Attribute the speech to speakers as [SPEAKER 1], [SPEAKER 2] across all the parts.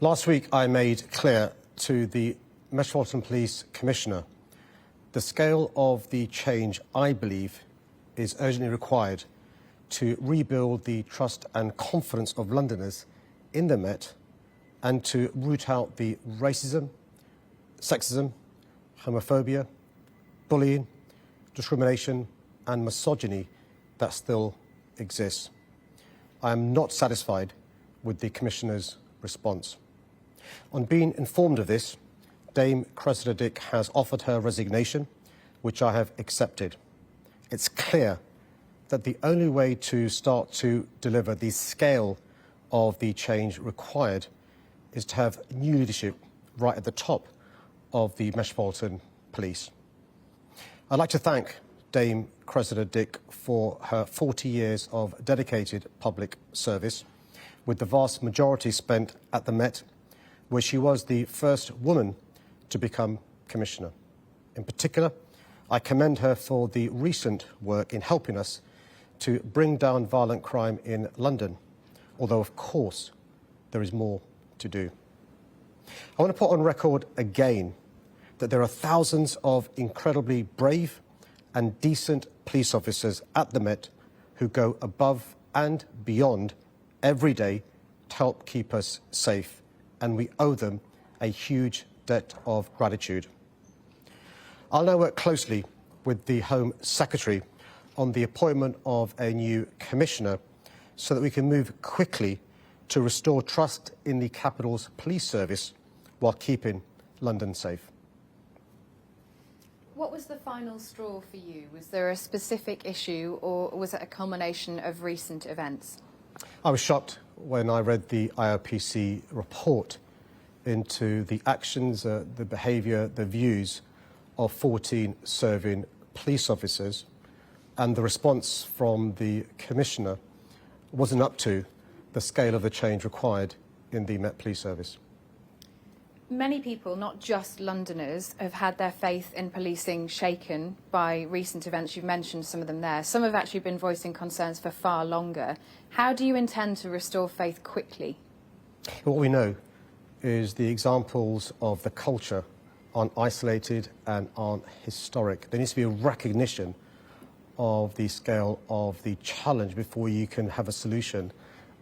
[SPEAKER 1] Last week, I made clear to the Metropolitan Police Commissioner the scale of the change I believe is urgently required to rebuild the trust and confidence of Londoners in the Met and to root out the racism, sexism, homophobia, bullying, discrimination and misogyny that still exists. I am not satisfied with the Commissioner's response. On being informed of this, Dame Cressida Dick has offered her resignation, which I have accepted. It's clear that the only way to start to deliver the scale of the change required is to have new leadership right at the top of the Metropolitan Police. I'd like to thank Dame Cressida Dick for her 40 years of dedicated public service, with the vast majority spent at the Met, where she was the first woman to become Commissioner. In particular, I commend her for the recent work in helping us to bring down violent crime in London, although, of course, there is more to do. I want to put on record again that there are thousands of incredibly brave and decent police officers at the Met who go above and beyond every day to help keep us safe, and we owe them a huge debt of gratitude. I'll now work closely with the Home Secretary on the appointment of a new Commissioner so that we can move quickly to restore trust in the capital's police service while keeping London safe.
[SPEAKER 2] What was the final straw for you? Was there a specific issue or was it a culmination of recent events?
[SPEAKER 1] I was shocked when I read the IRPC report into the actions, the behaviour, the views of 14 serving police officers, and the response from the Commissioner wasn't up to the scale of the change required in the Met Police Service.
[SPEAKER 2] Many people, not just Londoners, have had their faith in policing shaken by recent events. You've mentioned some of them there. Some have actually been voicing concerns for far longer. How do you intend to restore faith quickly?
[SPEAKER 1] What we know is the examples of the culture aren't isolated and aren't historic. There needs to be a recognition of the scale of the challenge before you can have a solution,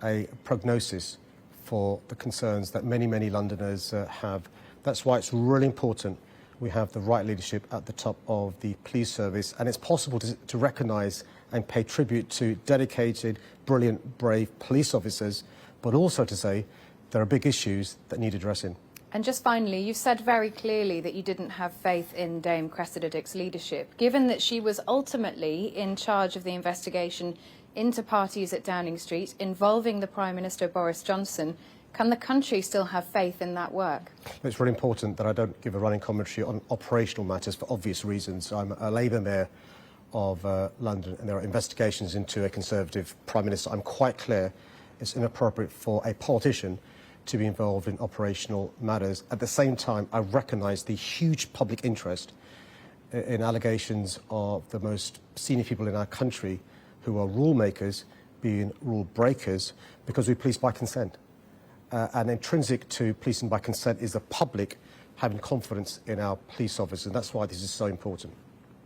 [SPEAKER 1] a prognosis for the concerns that many, many Londoners have. That's why it's really important we have the right leadership at the top of the police service, and it's possible to recognise and pay tribute to dedicated, brilliant, brave police officers, but also to say there are big issues that need addressing.
[SPEAKER 2] And just finally, you've said very clearly that you didn't have faith in Dame Cressida Dick's leadership. Given that she was ultimately in charge of the investigation into parties at Downing Street involving the Prime Minister Boris Johnson, can the country still have faith in that work?
[SPEAKER 1] It's really important that I don't give a running commentary on operational matters for obvious reasons. I'm a Labour mayor of London, and there are investigations into a Conservative Prime Minister. I'm quite clear it's inappropriate for a politician to be involved in operational matters. At the same time, I recognise the huge public interest in allegations of the most senior people in our country who are rule makers being rule breakers, because we police by consent. And intrinsic to policing by consent is the public having confidence in our police officers, and that's why this is so important.